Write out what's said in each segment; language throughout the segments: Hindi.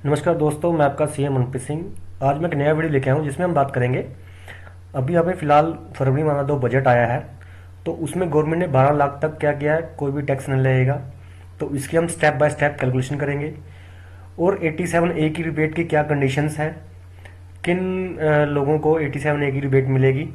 नमस्कार दोस्तों, मैं आपका सीएम मनप्रीत सिंह। आज मैं एक नया वीडियो लेके आया हूँ जिसमें हम बात करेंगे। अभी हमें फ़िलहाल फरवरी माह दो बजट आया है, तो उसमें गवर्नमेंट ने 12 लाख तक क्या किया है, कोई भी टैक्स नहीं लगेगा। तो इसकी हम स्टेप बाय स्टेप कैलकुलेशन करेंगे। और 87A की रिबेट की क्या कंडीशंस है, किन लोगों को 87A की रिबेट मिलेगी,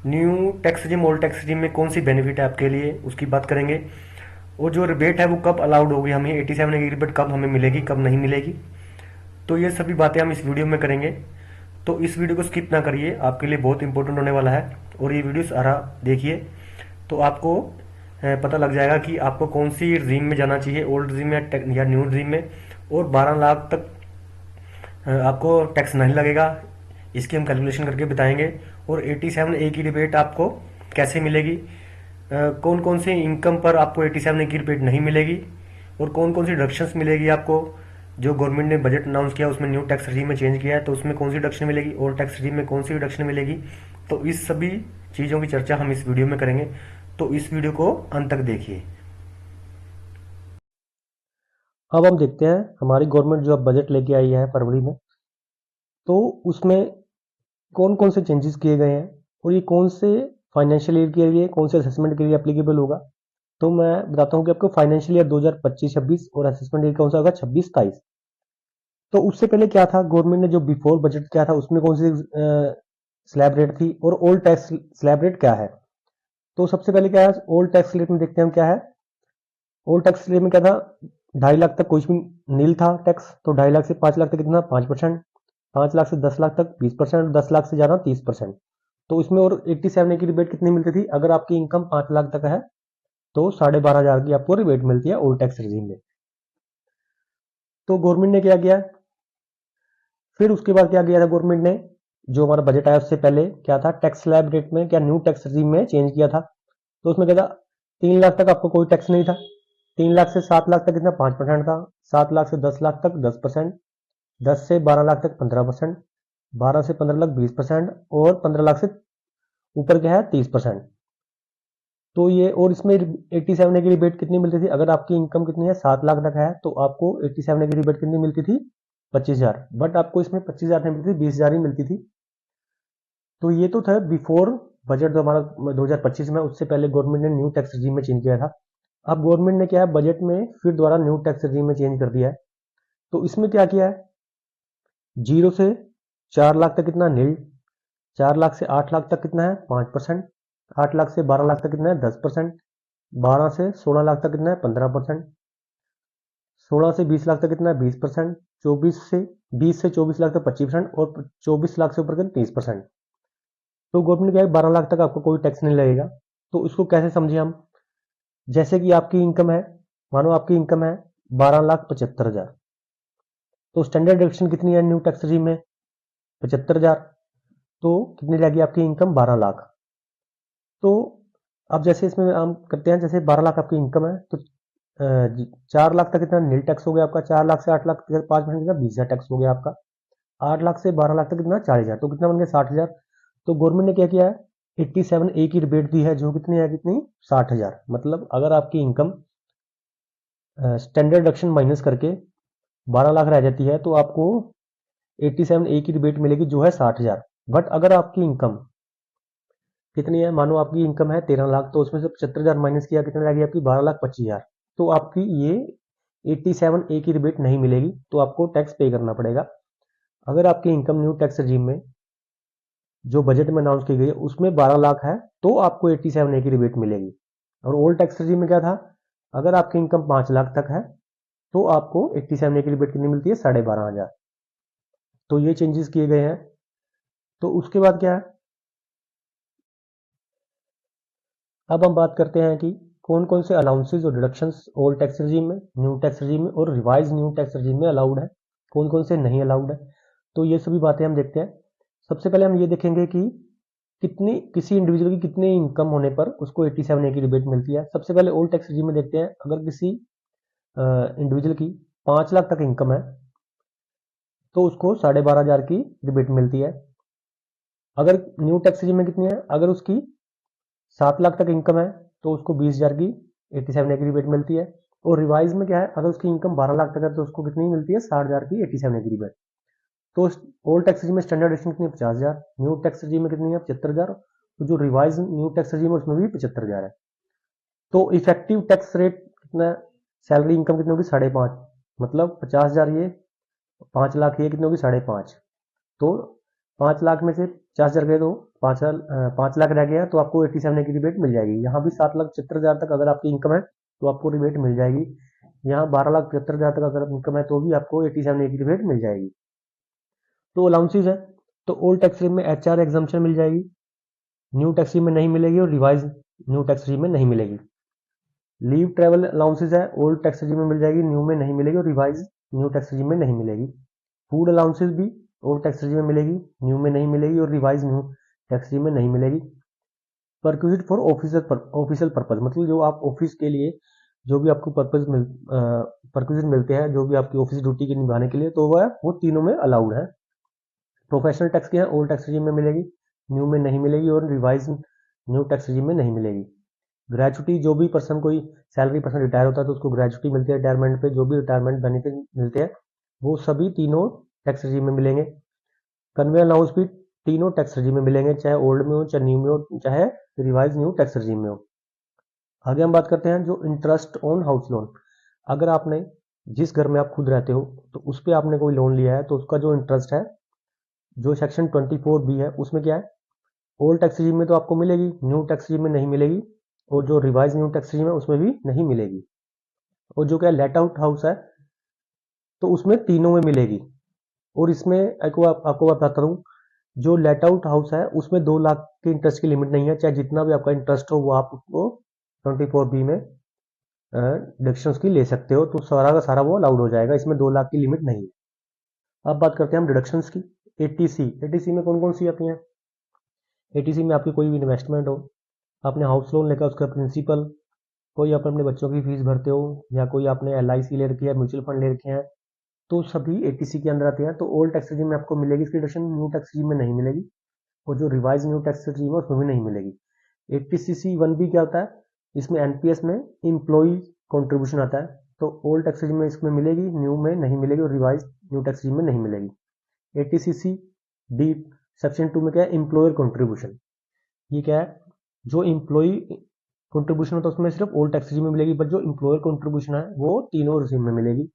new tax regime old tax regime में कौन सी बेनिफिट है आपके लिए, उसकी बात करेंगे। और जो रिबेट है वो कब अलाउड होगी, हमें 87A की रिबेट कब हमें मिलेगी, कब नहीं मिलेगी। तो ये सभी बातें हम इस वीडियो में करेंगे। तो इस वीडियो को स्किप ना करिए, आपके लिए बहुत इंपॉर्टेंट होने वाला है। और ये वीडियो सारा देखिए, तो आपको पता लग जाएगा कि आपको कौन सी रिजीम में जाना चाहिए, ओल्ड रिजीम या न्यू रिजीम में। और 12 लाख तक आपको टैक्स नहीं लगेगा, इसकी हम कैलकुलेशन करके बताएंगे। और 87A की रिबेट आपको कैसे मिलेगी, कौन कौन से इनकम पर आपको 87A की रिबेट नहीं मिलेगी, और कौन कौन सी डिडक्शंस मिलेगी आपको। जो गवर्नमेंट ने बजट अनाउंस किया उसमें न्यू टैक्स रिजीम में चेंज किया है, तो उसमें कौन सी डिडक्शन मिलेगी, ओल्ड टैक्स रिजीम में कौन सी डिडक्शन मिलेगी। तो इस सभी चीज़ों की चर्चा हम इस वीडियो में करेंगे। तो इस वीडियो को अंत तक देखिए। अब हम देखते हैं हमारी गवर्नमेंट जो अब बजट लेके आई है फरवरी में, तो उसमें कौन कौन से चेंजेस किए गए हैं, और ये कौन से फाइनेंशियल ईयर के लिए, कौन से असेसमेंट के लिए एप्लीकेबल होगा। तो मैं बताता हूँ कि आपको फाइनेंशियल ईयर 2025-26 और असेसमेंट ईयर कौन सा होगा, 26-27। तो उससे पहले क्या था, गवर्नमेंट ने जो बिफोर बजट किया था उसमें कौन सी स्लैब रेट थी, और ओल्ड टैक्स स्लैब रेट क्या है। तो सबसे पहले क्या है, ओल्ड टैक्स रेट में देखते हैं हम क्या है। ओल्ड टैक्स रेट में क्या था, 2.5 लाख तक कुछ भी नील था टैक्स। तो 2.5 लाख से 5 लाख तक कितना, 5%। 5 लाख से 10 लाख तक 20%, 10 लाख से ज्यादा 30%। तो इसमें और 87 की रिबेट कितनी मिलती थी, अगर आपकी इनकम 5 लाख तक है तो 12,500 की आपको रिबेट मिलती है ओल्ड टैक्स रिजीम में। तो गवर्नमेंट ने क्या किया, फिर उसके बाद क्या किया था गवर्नमेंट ने, जो हमारा बजट आया उससे पहले क्या था, टैक्स स्लैब रेट में क्या न्यू टैक्स रिजीम में चेंज किया था। तो उसमें क्या था, 3 लाख तक आपको कोई टैक्स नहीं था। 3 लाख से 7 लाख तक कितना, 5% था। 7 लाख से 10 लाख तक 10%। 10 से 12 लाख तक 15%। 12 से 15 लाख 20%। और 15 लाख से ऊपर क्या है, 30%। तो ये, और इसमें 87 की रिबेट कितनी मिलती थी, अगर आपकी इनकम कितनी है, 7 लाख तक है, तो आपको 87 की रिबेट कितनी मिलती थी, 25,000। बट आपको इसमें 25,000 नहीं मिलती, 20,000 ही मिलती थी। तो ये तो था बिफोर बजट जो हमारा 2025 में, उससे पहले गवर्नमेंट ने न्यू टैक्स रिजीम में चेंज किया था। अब गवर्नमेंट ने क्या है, बजट में फिर दोबारा न्यू टैक्स रिजीम में चेंज कर दिया है। तो इसमें क्या किया है, 0 से 4 लाख तक कितना नील। 4 लाख से 8 लाख तक कितना है, 5%। 8 लाख से 12 लाख तक कितना है, 10%। 12 से 16 लाख तक कितना है, 15%। 16 से 20 लाख तक कितना है, 20%। 20 से 24 लाख तक 25%। और 24 लाख से ऊपर के 30%। तो गवर्नमेंट क्या है, 12 लाख तक आपको कोई टैक्स नहीं लगेगा। तो इसको कैसे समझे हम, जैसे कि आपकी इनकम है, मानो आपकी इनकम है 12,75,000। तो स्टैंडर्ड डिडक्शन कितनी है न्यू टैक्स रिजीम में, 75,000। तो कितनी रहेगी आपकी इनकम, 12 लाख। तो अब जैसे इसमें हम करते हैं, जैसे 12 लाख आपकी इनकम है, तो 4 लाख तक कितना नील टैक्स हो गया आपका। 4 लाख से 8 लाख 5% कितना, 20,000 टैक्स हो गया आपका। 8 लाख से 12 लाख तक कितना, 40,000। तो कितना बन गया, 60,000। तो गवर्नमेंट ने क्या किया है, 87A की रिबेट दी है, जो कितनी है, कितनी, 60,000। मतलब अगर आपकी इनकम स्टैंडर्ड डिडक्शन माइनस करके 12 लाख रह जाती है, तो आपको 87A की रिबेट मिलेगी, जो है 60,000। बट अगर आपकी इनकम कितनी है, मानो आपकी इनकम है 13 लाख, तो उसमें से 75,000 माइनस किया, कितने रहेगी आपकी, 12,25,000। तो आपकी ये 87A की रिबेट नहीं मिलेगी, तो आपको टैक्स पे करना पड़ेगा। अगर आपकी इनकम न्यू टैक्स रजीम में जो बजट में अनाउंस की गई है उसमें 12 लाख है, तो आपको 87A की रिबेट मिलेगी। और ओल्ड टैक्स रजीम में क्या था, अगर आपकी इनकम 5 लाख तक है तो आपको 87A की रिबेट कितनी मिलती है, 12,500। तो ये चेंजेस किए गए हैं। तो उसके बाद क्या है, अब हम बात करते हैं कि कौन कौन से अलाउंसेज और डिडक्शंस ओल्ड टैक्स रजीम में, न्यू टैक्स रजीम में और रिवाइज न्यू टैक्स रजीम में अलाउड है, कौन कौन से नहीं अलाउड है। तो ये सभी बातें हम देखते हैं। सबसे पहले हम ये देखेंगे कि कितनी, किसी इंडिविजुअल की कितनी इनकम होने पर उसको 87A की रिबेट मिलती है। सबसे पहले ओल्ड टैक्स रजीम में देखते हैं, अगर किसी इंडिविजुअल की 5 लाख तक इनकम है तो उसको 12,500 की रिबेट मिलती है। अगर न्यू टैक्स रजीम में कितनी है, अगर उसकी 7 लाख तक इनकम है तो उसको 20,000 की 87A की रिबेट मिलती है। और रिवाइज में क्या है, अगर उसकी इनकम 12 लाख तक है तो उसको कितनी मिलती है, 60,000 की 87 की रिबेट। तो ओल्ड टैक्स regime में स्टैंडर्ड डिडक्शन कितनी है, 50,000। न्यू टैक्स regime में कितनी है, 75,000। तो जो रिवाइज न्यू टैक्स regime है उसमें भी 75,000 है। तो इफेक्टिव टैक्स रेट कितना, सैलरी इनकम कितनी होगी, 5.5, मतलब 50,000 ये, 5 लाख ये, कितनी होगी, 5.5। तो 5 लाख में से 50,000 गए तो 5 लाख रह गया, तो आपको 87 की रिबेट मिल जाएगी। यहाँ भी 7,75,000 तक अगर आपकी इनकम है तो आपको रिबेट मिल जाएगी। यहाँ 12,75,000 तक अगर इनकम है तो भी आपको 87 की रिबेट मिल जाएगी। तो अलाउंसेज है, तो ओल्ड टैक्स रेट में HR एग्जाम्पशन मिल जाएगी, न्यू टैक्स में नहीं मिलेगी, और रिवाइज न्यू टैक्स में नहीं मिलेगी। लीव ट्रेवल अलाउंसेज है, ओल्ड टैक्स में मिल जाएगी, न्यू में नहीं मिलेगी, और रिवाइज न्यू टैक्स में नहीं मिलेगी। फूड अलाउंसेज भी ओल्ड टैक्स में मिलेगी, न्यू में नहीं मिलेगी, और रिवाइज न्यू टैक्स में नहीं मिलेगी। परक्यूजिट फॉर ऑफिशियल पर्पज, मतलब जो आप ऑफिस के लिए जो भी आपको परक्यूजिट मिलते हैं, जो भी आपकी ऑफिस ड्यूटी के निभाने के लिए, तो वो तीनों में अलाउड है। प्रोफेशनल टैक्स की है, ओल्ड टैक्स regime में मिलेगी, न्यू में नहीं मिलेगी, और रिवाइज न्यू टैक्स regime में नहीं मिलेगी। ग्रेजुटी, जो भी पर्सन कोई सैलरी पर्सन रिटायर होता है तो उसको ग्रेजुटी मिलती है रिटायरमेंट पे, जो भी रिटायरमेंट बेनिफिट मिलते हैं वो सभी तीनों टैक्स regime में मिलेंगे। कन्वे अलाउंस भी तीनों टैक्स regime में मिलेंगे, चाहे ओल्ड में हो, चाहे न्यू में हो, चाहे रिवाइज न्यू टैक्स regime में हो। आगे हम बात करते हैं जो इंटरेस्ट ऑन हाउस लोन। अगर आपने जिस घर में आप खुद रहते हो तो उस पर आपने कोई लोन लिया है तो उसका जो इंटरेस्ट है, जो सेक्शन 24B है उसमें क्या है, ओल्ड टैक्स regime में तो आपको मिलेगी, न्यू टैक्स regime में नहीं मिलेगी, और जो रिवाइज न्यू टैक्स regime है उसमें भी नहीं मिलेगी। और जो क्या लेट आउट हाउस है तो उसमें तीनों में मिलेगी। और इसमें आपको बताता हूँ, जो लेट आउट हाउस है उसमें 2 लाख के इंटरेस्ट की लिमिट नहीं है, चाहे जितना भी आपका इंटरेस्ट हो वो आप उसको 24B में डिडक्शन की ले सकते हो, तो सारा का सारा वो अलाउड हो जाएगा, इसमें 2 लाख की लिमिट नहीं है। अब बात करते हैं हम डिडक्शन की। एटीसी में कौन कौन सी आती हैं, एटीसी में आपकी कोई भी इन्वेस्टमेंट हो, आपने हाउस लोन लेकर उसका प्रिंसिपल, कोई आप अपने बच्चों की फीस भरते हो, या कोई आपने LIC ले रखी है, म्यूचुअल फंड ले रखे हैं, तो सभी एटीसी के अंदर आते हैं। तो ओल्ड टैक्स regime में आपको मिलेगी इसकी डिडक्शन, न्यू टैक्स regime में नहीं मिलेगी, और जो रिवाइज न्यू टैक्स regime है उसमें भी नहीं मिलेगी। 80CC1B क्या होता है, इसमें एनपीएस में इम्प्लॉई कॉन्ट्रीब्यूशन आता है, तो ओल्ड टैक्स regime में इसमें मिलेगी, न्यू में नहीं मिलेगी, और रिवाइज न्यू टैक्स regime में नहीं मिलेगी। 80CC D सेक्शन 2 में क्या है, एम्प्लॉयर कॉन्ट्रीब्यूशन। ये क्या है, जो इम्प्लॉई कंट्रीब्यूशन होता है उसमें सिर्फ ओल्ड टैक्स regime में मिलेगी, बट जो इम्प्लॉयर कंट्रीब्यूशन है वो तीनों regime में मिलेगी।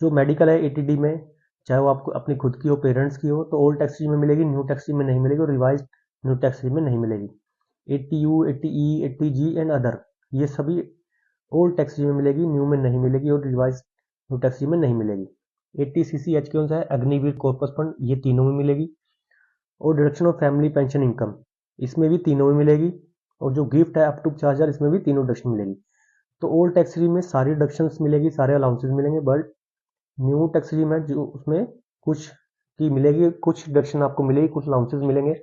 जो मेडिकल है 80D में, चाहे वो आपको अपनी खुद की हो, पेरेंट्स की हो, तो ओल्ड टैक्स regime में मिलेगी, न्यू टैक्स regime में नहीं मिलेगी, और रिवाइज न्यू टैक्स regime में नहीं मिलेगी। 80U, 80E, 80G and other, ये सभी ओल्ड टैक्स regime में मिलेगी, न्यू में नहीं मिलेगी, और रिवाइज न्यू टैक्स regime में नहीं मिलेगी। 80CCH कौन सा है, अग्निवीर कॉर्पस फंड, ये तीनों में मिलेगी। और deduction of family pension income, इसमें भी तीनों में मिलेगी। और जो गिफ्ट है अप टू 50,000, इसमें भी तीनों डिडक्शन मिलेगी। तो ओल्ड टैक्स regime में सारी डिडक्शन मिलेगी, सारे अलाउंसेस मिलेंगे, बट न्यू टैक्स regime है जो उसमें कुछ की मिलेगी, कुछ डिडक्शन आपको मिलेगी, कुछ अलाउंसेस मिलेंगे।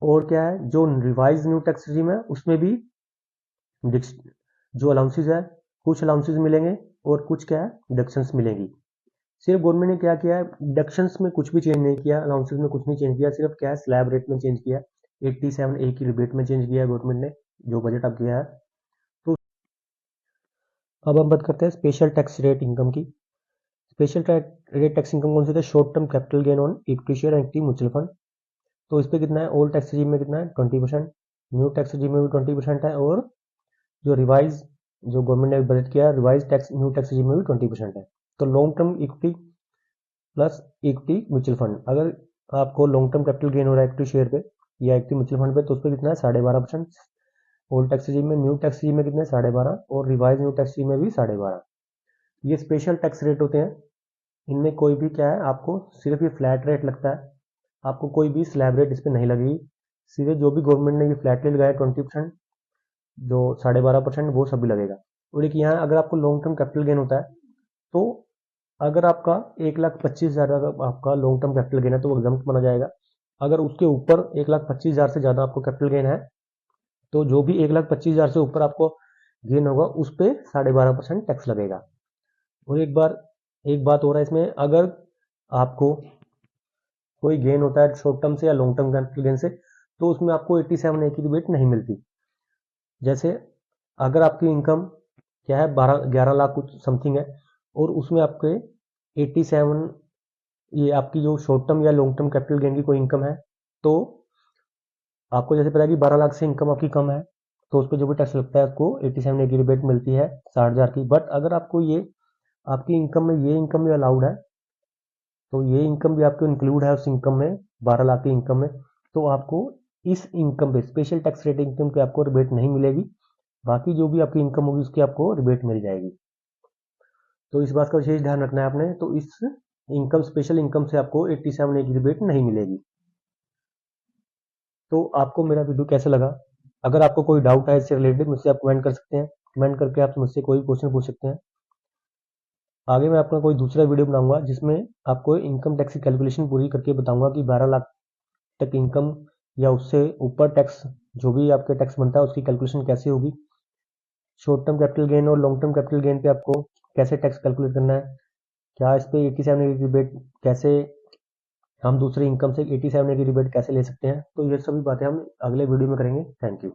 और क्या है, जो रिवाइज न्यू टैक्स regime है उसमें भी जो अलाउंसेस है, कुछ अलाउंसेस मिलेंगे और कुछ क्या है, डिडक्शंस मिलेंगी। सिर्फ गवर्नमेंट ने क्या किया है, डिडक्शंस में कुछ भी चेंज नहीं किया, अलाउंसेस में कुछ नहीं चेंज किया, सिर्फ क्या है, स्लैब रेट में चेंज किया, 87A की रिबेट में चेंज किया है गवर्नमेंट ने, जो बजट अब किया है। तो अब हम बात करते हैं स्पेशल टैक्स रेट इनकम की। स्पेशल रेट टैक्स इनकम कौन सी है, short term capital gain on equity share and mutual fund. तो इस पर कितना है, ओल्ड टैक्स regime में कितना है, 20%, न्यू टैक्स regime में भी 20% है, और जो रिवाइज जो गवर्नमेंट ने बजट किया, revise tax new tax regime में भी 20% है। तो long term equity plus equity mutual fund, अगर आपको लॉन्ग टर्म कैपिटल गेन हो रहा है इक्विटी शेयर पे या इक्विटी म्यूचुअल फंड पे, तो उस पर कितना है, 12.5%। ओल्ड टैक्स regime में, न्यू टैक्स regime में कितने, 12.5, और रिवाइज न्यू टैक्स regime में भी 12.5। ये स्पेशल टैक्स रेट होते हैं, इनमें कोई भी क्या है, आपको सिर्फ ये फ्लैट रेट लगता है, आपको कोई भी स्लैब रेट इस पर नहीं लगेगी, सीधे जो भी गवर्नमेंट ने ये फ्लैट रेट लगाया 20%, जो 12.5% वो सभी लगेगा। और एक यहाँ अगर आपको लॉन्ग टर्म कैपिटल गेन होता है, तो अगर आपका 1,25,000 आपका लॉन्ग टर्म कैपिटल गेन है तो वो एग्जाम्प्ट माना जाएगा। अगर उसके ऊपर 1,25,000 से ज़्यादा आपको कैपिटल गेन है, तो जो भी 1,25,000 से ऊपर आपको गेन होगा उस पर 12.5% टैक्स लगेगा। और एक बात हो रहा है इसमें, अगर आपको कोई गेन होता है शॉर्ट टर्म से या लॉन्ग टर्म कैपिटल गेन से, तो उसमें आपको 87A की रिबेट नहीं मिलती। जैसे अगर आपकी इनकम क्या है, 11 लाख कुछ समथिंग है, और उसमें आपके 87, ये आपकी जो शॉर्ट टर्म या लॉन्ग टर्म कैपिटल गेन की कोई इनकम है, तो आपको जैसे पता है कि 12 लाख से इनकम आपकी कम है, तो उस पर जो भी टैक्स लगता है आपको 87 की रिबेट मिलती है 60,000 की। बट अगर आपको ये आपकी इनकम में ये इनकम भी अलाउड है, तो ये इनकम भी आपको इंक्लूड है उस इनकम में, 12 लाख की इनकम में, तो आपको इस इनकम पे स्पेशल टैक्स रेट इनकम पे आपको रिबेट नहीं मिलेगी। बाकी जो भी आपकी इनकम होगी उसकी आपको रिबेट मिल जाएगी। तो इस बात का विशेष ध्यान रखना है आपने। तो इस इनकम, स्पेशल इनकम से आपको 87 की रिबेट नहीं मिलेगी। तो आपको मेरा वीडियो कैसा लगा? अगर आपको कोई डाउट है इससे रिलेटेड, मुझसे आप कमेंट कर सकते हैं। कमेंट करके आप मुझसे कोई क्वेश्चन पूछ सकते हैं। आगे मैं आपका कोई दूसरा वीडियो बनाऊंगा जिसमें आपको इनकम टैक्स की कैलकुलेशन पूरी करके बताऊंगा कि 12 लाख तक इनकम या उससे ऊपर टैक्स, जो भी आपके टैक्स बनता है उसकी कैलकुलेशन कैसे होगी। शॉर्ट टर्म कैपिटल गेन और लॉन्ग टर्म कैपिटल गेन पे आपको कैसे टैक्स कैलकुलेट करना है, क्या इस पे 87 की रिबेट कैसे, हम दूसरी इनकम से 87 की रिबेट कैसे ले सकते हैं। तो ये सभी बातें हम अगले वीडियो में करेंगे। Thank you.